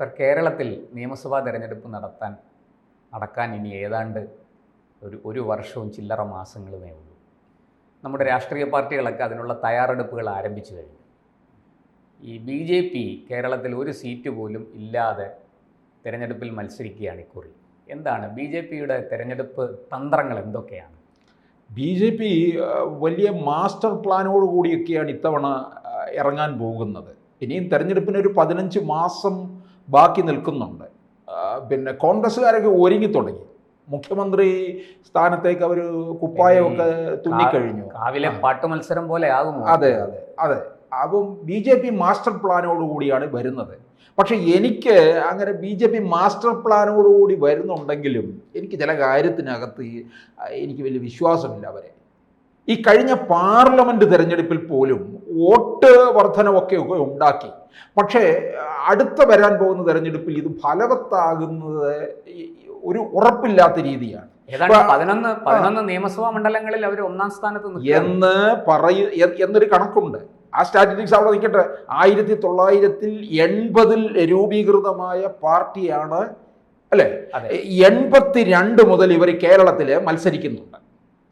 കേരളത്തിൽ നിയമസഭാ തെരഞ്ഞെടുപ്പ് നടക്കാൻ ഇനി ഏതാണ്ട് ഒരു വർഷവും ചില്ലറ മാസങ്ങളുമേ ഉള്ളൂ. നമ്മുടെ രാഷ്ട്രീയ പാർട്ടികളൊക്കെ അതിനുള്ള തയ്യാറെടുപ്പുകൾ ആരംഭിച്ചു കഴിഞ്ഞു. ഈ BJP കേരളത്തിൽ ഒരു സീറ്റ് പോലും ഇല്ലാതെ തെരഞ്ഞെടുപ്പിൽ മത്സരിക്കുകയാണ് ഇക്കുറി. എന്താണ് BJPയുടെ തെരഞ്ഞെടുപ്പ് തന്ത്രങ്ങൾ എന്തൊക്കെയാണ്? BJP വലിയ മാസ്റ്റർ പ്ലാനോട് കൂടിയൊക്കെയാണ് ഇത്തവണ ഇറങ്ങാൻ പോകുന്നത്. ഇനിയും തെരഞ്ഞെടുപ്പിനൊരു 15 മാസം ബാക്കി നിൽക്കുന്നുണ്ട്. പിന്നെ കോൺഗ്രസ്സുകാരൊക്കെ ഒരുങ്ങി തുടങ്ങി. മുഖ്യമന്ത്രി സ്ഥാനത്തേക്ക് അവർ കുപ്പായമൊക്കെ തുന്നിക്കഴിഞ്ഞു. രാവിലെ പാട്ട് മത്സരം പോലെ ആകും. അതെ അതെ അതെ. അപ്പം BJP മാസ്റ്റർ പ്ലാനോട് കൂടിയാണ് വരുന്നത്. പക്ഷെ എനിക്ക് അങ്ങനെ BJP മാസ്റ്റർ പ്ലാനോടുകൂടി വരുന്നുണ്ടെങ്കിലും എനിക്ക് ചില കാര്യത്തിനകത്ത് എനിക്ക് വലിയ വിശ്വാസമില്ല അവരെ. ഈ കഴിഞ്ഞ പാർലമെൻറ്റ് തിരഞ്ഞെടുപ്പിൽ പോലും വോട്ട് വർധനവൊക്കെ ഉണ്ടാക്കി. പക്ഷേ അടുത്ത വരാൻ പോകുന്ന തെരഞ്ഞെടുപ്പിൽ ഇത് ഫലവത്താകുന്നത് ഒരു ഉറപ്പില്ലാത്ത രീതിയാണ്. 11 നിയമസഭാ മണ്ഡലങ്ങളിൽ അവർ ഒന്നാം സ്ഥാനത്ത് എന്നൊരു കണക്കുണ്ട്. ആ സ്റ്റാറ്റിസ്റ്റിക്സ് അവിടെ നിൽക്കട്ടെ. 1980 രൂപീകൃതമായ പാർട്ടിയാണ് അല്ലേ? 82 മുതൽ ഇവർ കേരളത്തിൽ മത്സരിക്കുന്നുണ്ട്.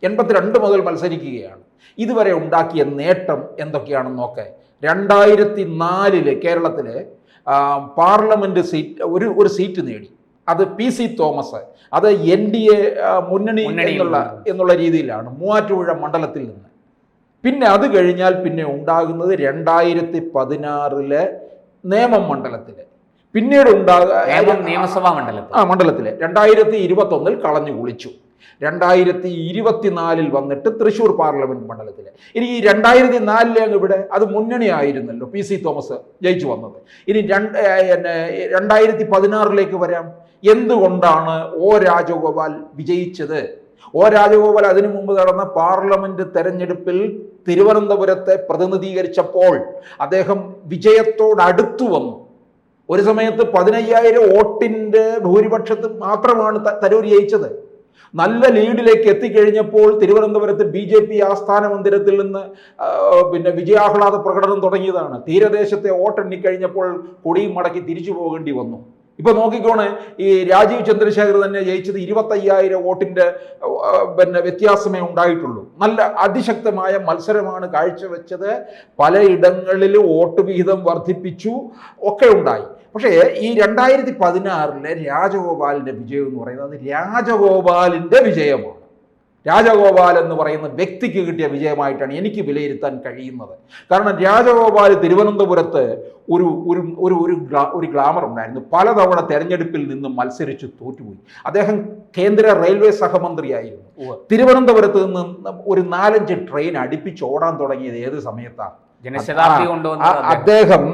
82 മുതൽ മത്സരിക്കുകയാണ്. ഇതുവരെ ഉണ്ടാക്കിയ നേട്ടം എന്തൊക്കെയാണെന്ന് നോക്കെ. 2004 കേരളത്തിൽ പാർലമെൻറ്റ് സീറ്റ് ഒരു സീറ്റ് നേടി. അത് PC തോമസ്. അത് NDA മുന്നണി എന്നുള്ള രീതിയിലാണ് മൂവാറ്റുപുഴ മണ്ഡലത്തിൽ നിന്ന്. പിന്നെ അത് കഴിഞ്ഞാൽ പിന്നെ ഉണ്ടാകുന്നത് 2016 നേമം മണ്ഡലത്തിൽ, പിന്നീട് നിയമസഭാ മണ്ഡലത്തിൽ 2021 കളഞ്ഞു കുളിച്ചു. 2024 വന്നിട്ട് തൃശ്ശൂർ പാർലമെന്റ് മണ്ഡലത്തിൽ. ഇനി ഈ 2004 ഇവിടെ അത് മുന്നണി ആയിരുന്നല്ലോ PC തോമസ് ജയിച്ചു വന്നത്. ഇനി 2016 വരാം. എന്തുകൊണ്ടാണ് O രാജഗോപാൽ വിജയിച്ചത്? O രാജഗോപാൽ അതിനു മുമ്പ് നടന്ന പാർലമെന്റ് തെരഞ്ഞെടുപ്പിൽ തിരുവനന്തപുരത്തെ പ്രതിനിധീകരിച്ചപ്പോൾ അദ്ദേഹം വിജയത്തോടടുത്തു വന്നു. ഒരു സമയത്ത് 15,000 വോട്ടിൻ്റെ ഭൂരിപക്ഷത്തിൽ മാത്രമാണ് തരൂർ ജയിച്ചത്. നല്ല ലീഡിലേക്ക് എത്തിക്കഴിഞ്ഞപ്പോൾ തിരുവനന്തപുരത്ത് BJP ആസ്ഥാന മന്ദിരത്തിൽ നിന്ന് പിന്നെ വിജയാഹ്ലാദ പ്രകടനം തുടങ്ങിയതാണ്. തീരദേശത്തെ വോട്ടെണ്ണിക്കഴിഞ്ഞപ്പോൾ കൊടിയും മടക്കി തിരിച്ചു പോകേണ്ടി വന്നു. ഇപ്പൊ നോക്കിക്കോണേ, ഈ രാജീവ് ചന്ദ്രശേഖർ തന്നെ ജയിച്ചത് 25,000 വോട്ടിൻ്റെ പിന്നെ വ്യത്യാസമേ ഉണ്ടായിട്ടുള്ളൂ. നല്ല അതിശക്തമായ മത്സരമാണ് കാഴ്ചവെച്ചത്. പലയിടങ്ങളിൽ വോട്ട് വിഹിതം വർദ്ധിപ്പിച്ചു ഒക്കെ ഉണ്ടായി. പക്ഷേ ഈ 2016 രാജഗോപാലിൻ്റെ വിജയം എന്ന് പറയുന്നത് രാജഗോപാലിൻ്റെ വിജയമാണ്. രാജഗോപാൽ എന്ന് പറയുന്ന വ്യക്തിക്ക് കിട്ടിയ വിജയമായിട്ടാണ് എനിക്ക് വിലയിരുത്താൻ കഴിയുന്നത്. കാരണം രാജഗോപാൽ തിരുവനന്തപുരത്ത് ഒരു ഗ്ലാമർ ഉണ്ടായിരുന്നു. പലതവണ തെരഞ്ഞെടുപ്പിൽ നിന്നും മത്സരിച്ച് തോറ്റുപോയി. അദ്ദേഹം കേന്ദ്ര റെയിൽവേ സഹമന്ത്രിയായിരുന്നു. തിരുവനന്തപുരത്ത് നിന്ന് ഒരു 4-5 ട്രെയിൻ അടുപ്പിച്ച് ഓടാൻ തുടങ്ങിയത് ഏത് സമയത്താണ്? അദ്ദേഹം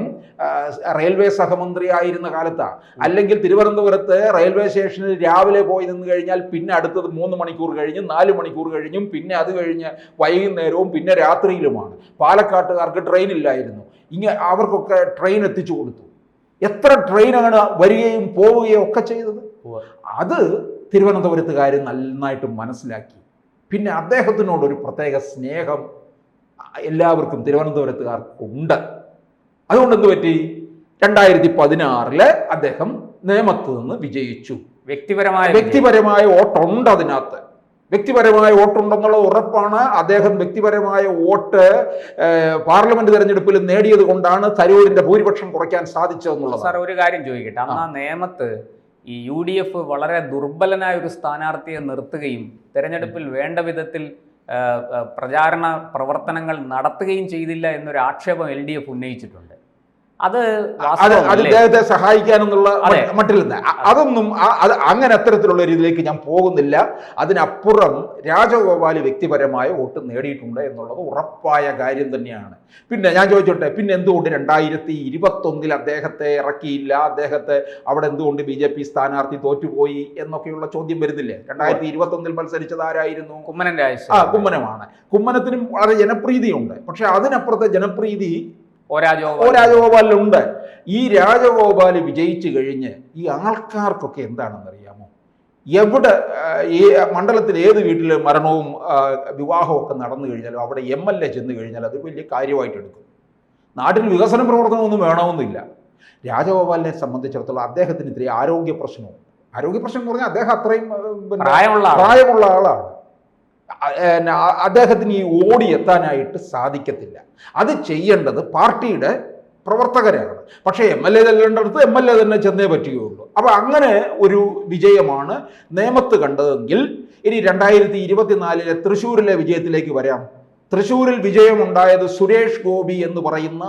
റെയിൽവേ സഹമന്ത്രി ആയിരുന്ന കാലത്താണ്. അല്ലെങ്കിൽ തിരുവനന്തപുരത്ത് റെയിൽവേ സ്റ്റേഷനിൽ രാവിലെ പോയി നിന്ന് കഴിഞ്ഞാൽ പിന്നെ അടുത്തത് 3 മണിക്കൂർ കഴിഞ്ഞും 4 മണിക്കൂർ കഴിഞ്ഞും പിന്നെ അത് കഴിഞ്ഞ് വൈകുന്നേരവും പിന്നെ രാത്രിയിലുമാണ്. പാലക്കാട്ടുകാർക്ക് ട്രെയിൻ ഇല്ലായിരുന്നു. അവർക്കൊക്കെ ട്രെയിൻ എത്തിച്ചു കൊടുത്തു. എത്ര ട്രെയിനാണ് വരികയും പോവുകയും ഒക്കെ ചെയ്തത്? അത് തിരുവനന്തപുരത്തുകാർ നന്നായിട്ട് മനസ്സിലാക്കി. പിന്നെ അദ്ദേഹത്തിനോടൊരു പ്രത്യേക സ്നേഹം എല്ലാവർക്കും തിരുവനന്തപുരത്തുകാർക്ക് ഉണ്ട്. അതുകൊണ്ട് എന്ത് പറ്റി? 2016 അദ്ദേഹം നേമത്ത് നിന്ന് വിജയിച്ചു. വ്യക്തിപരമായ വോട്ടുണ്ട് അതിനകത്ത്. വ്യക്തിപരമായ വോട്ടുണ്ടെന്നുള്ളത് ഉറപ്പാണ്. അദ്ദേഹം വ്യക്തിപരമായ വോട്ട് പാർലമെന്റ് തെരഞ്ഞെടുപ്പിൽ നേടിയത് കൊണ്ടാണ് തരൂരിന്റെ ഭൂരിപക്ഷം കുറയ്ക്കാൻ സാധിച്ചതെന്നുള്ളത്. സാർ, ഒരു കാര്യം ചോദിക്കട്ടെ. അന്ന് നേമത്ത് ഈ UDF വളരെ ദുർബലനായ ഒരു സ്ഥാനാർത്ഥിയെ നിർത്തുകയും തെരഞ്ഞെടുപ്പിൽ വേണ്ട വിധത്തിൽ പ്രചാരണ പ്രവർത്തനങ്ങൾ നടത്തുകയും ചെയ്തില്ല എന്നൊരു ആക്ഷേപം LDF ഉന്നയിച്ചിട്ടുണ്ട്. അത് അദ്ദേഹത്തെ സഹായിക്കാനെന്നുള്ള മട്ടിൽ നിന്ന് അതൊന്നും അങ്ങനെ അത്തരത്തിലുള്ള രീതിയിലേക്ക് ഞാൻ പോകുന്നില്ല. അതിനപ്പുറം രാജഗോപാൽ വ്യക്തിപരമായ വോട്ട് നേടിയിട്ടുണ്ട് എന്നുള്ളത് ഉറപ്പായ കാര്യം തന്നെയാണ്. പിന്നെ ഞാൻ ചോദിച്ചോട്ടെ, പിന്നെ എന്തുകൊണ്ട് 2021 അദ്ദേഹത്തെ ഇറക്കിയില്ല? അദ്ദേഹത്തെ അവിടെ എന്തുകൊണ്ട് BJP സ്ഥാനാർത്ഥി തോറ്റുപോയി എന്നൊക്കെയുള്ള ചോദ്യം വരുന്നില്ലേ? 2021 മത്സരിച്ചത് ആരായിരുന്നു? കുമ്മനമാണ്. കുമ്മനത്തിനും വളരെ ജനപ്രീതിയുണ്ട്. പക്ഷെ അതിനപ്പുറത്തെ ജനപ്രീതി രാജഗോപാലിലുണ്ട്. ഈ രാജഗോപാൽ വിജയിച്ചു കഴിഞ്ഞ് ഈ ആൾക്കാർക്കൊക്കെ എന്താണെന്ന് അറിയാമോ? എവിടെ ഈ മണ്ഡലത്തിൽ ഏത് വീട്ടിൽ മരണവും വിവാഹവും ഒക്കെ നടന്നു കഴിഞ്ഞാലും അവിടെ MLA ചെന്ന് കഴിഞ്ഞാൽ അത് വലിയ കാര്യമായിട്ട് എടുക്കും. നാട്ടിൽ വികസന പ്രവർത്തനമൊന്നും വേണമെന്നില്ല. രാജഗോപാലിനെ സംബന്ധിച്ചിടത്തോളം അദ്ദേഹത്തിനെതിരെ ആരോഗ്യ പ്രശ്നം എന്ന് പറഞ്ഞാൽ അദ്ദേഹം അത്രയും പ്രായമുള്ള ആളാണ്. അദ്ദേഹത്തിന് ഈ ഓടി എത്താനായിട്ട് സാധിക്കത്തില്ല. അത് ചെയ്യേണ്ടത് പാർട്ടിയുടെ പ്രവർത്തകരാണ്. പക്ഷേ MLA ചെല്ലേണ്ടടുത്ത് MLA തന്നെ ചെന്നേ പറ്റുകയുള്ളൂ. അപ്പോൾ അങ്ങനെ ഒരു വിജയമാണ് നേമത്ത് കണ്ടതെങ്കിൽ ഇനി 2024 തൃശ്ശൂരിലെ വിജയത്തിലേക്ക് വരാം. തൃശ്ശൂരിൽ വിജയമുണ്ടായത് സുരേഷ് ഗോപി എന്ന് പറയുന്ന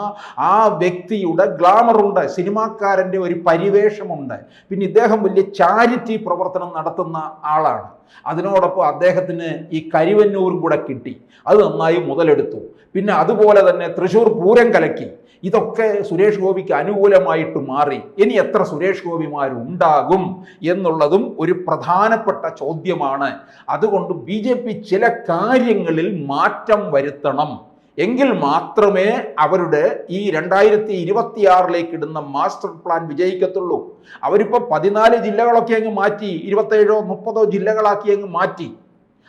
ആ വ്യക്തിയുടെ ഗ്ലാമറുണ്ട്, സിനിമാക്കാരൻ്റെ ഒരു പരിവേഷമുണ്ട്. പിന്നെ ഇദ്ദേഹം വലിയ ചാരിറ്റി പ്രവർത്തനം നടത്തുന്ന ആളാണ്. അതിനോടൊപ്പം അദ്ദേഹത്തിന് ഈ കരിവന്നൂരും കൂടെ കിട്ടി, അത് നന്നായി മുതലെടുത്തു. പിന്നെ അതുപോലെ തന്നെ തൃശ്ശൂർ പൂരം കലക്കി. ഇതൊക്കെ സുരേഷ് ഗോപിക്ക് അനുകൂലമായിട്ട് മാറി. ഇനി എത്ര സുരേഷ് ഗോപിമാരുണ്ടാകും എന്നുള്ളതും ഒരു പ്രധാനപ്പെട്ട ചോദ്യമാണ്. അതുകൊണ്ട് BJP ചില കാര്യങ്ങളിൽ മാറ്റം വരുത്തണം. എങ്കിൽ മാത്രമേ അവരുടെ ഈ 2026 ഇടുന്ന മാസ്റ്റർ പ്ലാൻ വിജയിക്കത്തുള്ളൂ. അവരിപ്പോൾ 14 ജില്ലകളൊക്കെ അങ്ങ് മാറ്റി, 27 30 ജില്ലകളാക്കി അങ്ങ് മാറ്റി.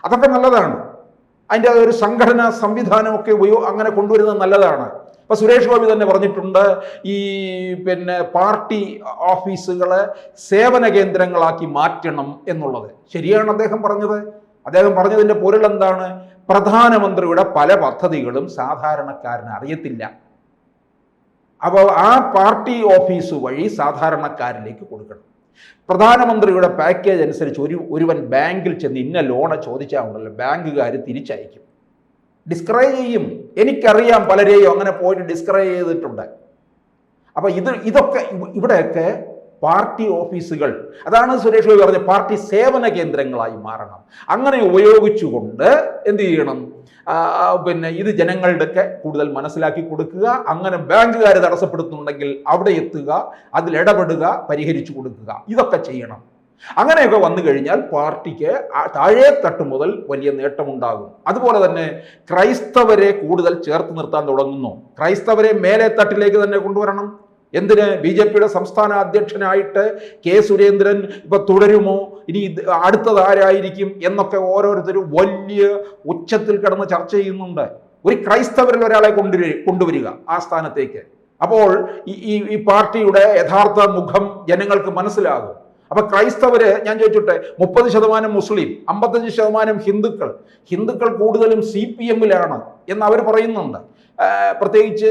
അതൊക്കെ നല്ലതാണ്. അതിൻ്റെ ഒരു സംഘടനാ സംവിധാനമൊക്കെ അങ്ങനെ കൊണ്ടുവരുന്നത് നല്ലതാണ്. അപ്പോൾ സുരേഷ് ഗോപി തന്നെ പറഞ്ഞിട്ടുണ്ട്, ഈ പാർട്ടി ഓഫീസുകളെ സേവന കേന്ദ്രങ്ങളാക്കി മാറ്റണം എന്നുള്ളത്. ശരിയാണ് അദ്ദേഹം പറഞ്ഞത്. അദ്ദേഹം പറഞ്ഞതിൻ്റെ പൊരുൾ എന്താണ്? പ്രധാനമന്ത്രിയുടെ പല പദ്ധതികളും സാധാരണക്കാരന് അറിയത്തില്ല. അപ്പോൾ ആ പാർട്ടി ഓഫീസ് വഴി സാധാരണക്കാരിലേക്ക് കൊടുക്കണം. പ്രധാനമന്ത്രിയുടെ പാക്കേജ് അനുസരിച്ച് ഒരുവൻ ബാങ്കിൽ ചെന്ന് ഇന്ന ലോണ് ചോദിച്ചാൽ ഉണ്ടല്ലോ, ബാങ്കുകാർ തിരിച്ചയക്കും, ഡിസ്ക്രൈബ് ചെയ്യും. എനിക്കറിയാം പലരെയും അങ്ങനെ പോയിട്ട് ഡിസ്ക്രൈബ് ചെയ്തിട്ടുണ്ട്. അപ്പോൾ ഇതൊക്കെ ഇവിടെയൊക്കെ പാർട്ടി ഓഫീസുകൾ, അതാണ് സുരേഷ് ഗോപി പറഞ്ഞത്, പാർട്ടി സേവന കേന്ദ്രങ്ങളായി മാറണം. അങ്ങനെ ഉപയോഗിച്ചുകൊണ്ട് എന്ത് ചെയ്യണം? ഇത് ജനങ്ങളുടെയൊക്കെ കൂടുതൽ മനസ്സിലാക്കി കൊടുക്കുക. അങ്ങനെ ബാങ്കുകാർ തടസ്സപ്പെടുത്തുന്നുണ്ടെങ്കിൽ അവിടെ എത്തുക, അതിലിടപെടുക, പരിഹരിച്ചു കൊടുക്കുക. ഇതൊക്കെ ചെയ്യണം. അങ്ങനെയൊക്കെ വന്നു കഴിഞ്ഞാൽ പാർട്ടിക്ക് താഴെ തട്ട് മുതൽ വലിയ നേട്ടമുണ്ടാകും. അതുപോലെ തന്നെ ക്രൈസ്തവരെ കൂടുതൽ ചേർത്ത് നിർത്താൻ തുടങ്ങുന്നു. ക്രൈസ്തവരെ മേലെ തട്ടിലേക്ക് തന്നെ കൊണ്ടുവരണം. എന്തിന്? BJPയുടെ സംസ്ഥാന അധ്യക്ഷനായിട്ട് K. സുരേന്ദ്രൻ ഇപ്പൊ തുടരുമോ, ഇനി അടുത്തതാരായിരിക്കും എന്നൊക്കെ ഓരോരുത്തരും വലിയ ഉച്ചത്തിൽ കിടന്ന് ചർച്ച ചെയ്യുന്നുണ്ട്. ഒരു ക്രൈസ്തവരിൽ ഒരാളെ കൊണ്ടുവരിക ആ സ്ഥാനത്തേക്ക്. അപ്പോൾ ഈ പാർട്ടിയുടെ യഥാർത്ഥ മുഖം ജനങ്ങൾക്ക് മനസ്സിലാകും. അപ്പൊ ക്രൈസ്തവര്, ഞാൻ ചോദിച്ചോട്ടെ, 30% മുസ്ലിം, 55% ഹിന്ദുക്കൾ കൂടുതലും CPM-ലാണ് എന്ന് അവർ പറയുന്നുണ്ട്. പ്രത്യേകിച്ച്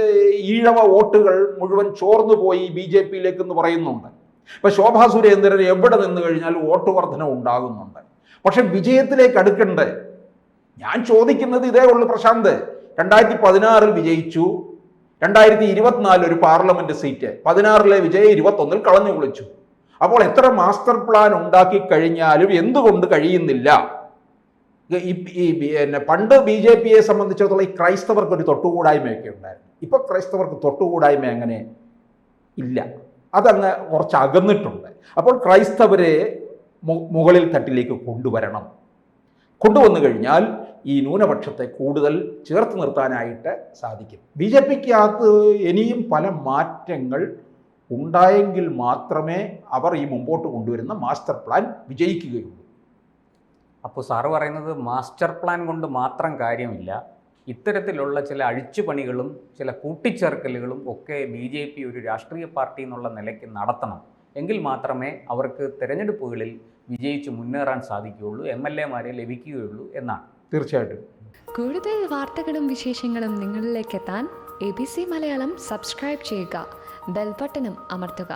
ഈഴവ വോട്ടുകൾ മുഴുവൻ ചോർന്നു പോയി BJP-യിലേക്ക് എന്ന് പറയുന്നുണ്ട്. ഇപ്പൊ ശോഭാ സുരേന്ദ്രൻ എവിടെ നിന്ന് കഴിഞ്ഞാൽ വോട്ട് വർധന ഉണ്ടാകുന്നുണ്ട്. പക്ഷെ വിജയത്തിലേക്ക് അടുക്കണ്ടേ? ഞാൻ ചോദിക്കുന്നത് ഇതേ ഉള്ളു പ്രശാന്ത്. 2016 വിജയിച്ചു, 2024 ഒരു പാർലമെന്റ് സീറ്റ്, 16 വിജയം 21 കളഞ്ഞു കുളിച്ചു. അപ്പോൾ എത്ര മാസ്റ്റർ പ്ലാൻ ഉണ്ടാക്കി കഴിഞ്ഞാലും എന്തുകൊണ്ട് കഴിയുന്നില്ല? പണ്ട് BJP-യെ സംബന്ധിച്ചിടത്തോളം ഈ ക്രൈസ്തവർക്ക് ഒരു തൊട്ടുകൂടായ്മയൊക്കെ ഉണ്ടായിരുന്നു. ഇപ്പൊ ക്രൈസ്തവർക്ക് തൊട്ടുകൂടായ്മ അങ്ങനെ ഇല്ല, അതങ്ങ് കുറച്ച് അകന്നിട്ടുണ്ട്. അപ്പോൾ ക്രൈസ്തവരെ മുകളിൽ തട്ടിലേക്ക് കൊണ്ടുവന്നു കഴിഞ്ഞാൽ ഈ ന്യൂനപക്ഷത്തെ കൂടുതൽ ചേർത്ത് നിർത്താനായിട്ട് സാധിക്കും. BJP-ക്കകത്ത് ഇനിയും പല മാറ്റങ്ങൾ ഉണ്ടായെങ്കിൽ മാത്രമേ അവർ ഈ മുമ്പോട്ട് കൊണ്ടുവരുന്ന മാസ്റ്റർ പ്ലാൻ വിജയിക്കുകയുള്ളൂ. അപ്പോൾ സാറ് പറയുന്നത് മാസ്റ്റർ പ്ലാൻ കൊണ്ട് മാത്രം കാര്യമില്ല, ഇത്തരത്തിലുള്ള ചില അഴിച്ചുപണികളും ചില കൂട്ടിച്ചേർക്കലുകളും ഒക്കെ BJP ഒരു രാഷ്ട്രീയ പാർട്ടി എന്നുള്ള നിലയ്ക്ക് നടത്തണം. എങ്കിൽ മാത്രമേ അവർക്ക് തെരഞ്ഞെടുപ്പുകളിൽ വിജയിച്ച് മുന്നേറാൻ സാധിക്കുകയുള്ളൂ, MLA-മാരെ ലഭിക്കുകയുള്ളൂ എന്നാണ്. തീർച്ചയായിട്ടും. കൂടുതൽ വാർത്തകളും വിശേഷങ്ങളും നിങ്ങളിലേക്ക് എത്താൻ ABC മലയാളം സബ്സ്ക്രൈബ് ചെയ്യുക, ബെൽ ബട്ടണും അമർത്തുക.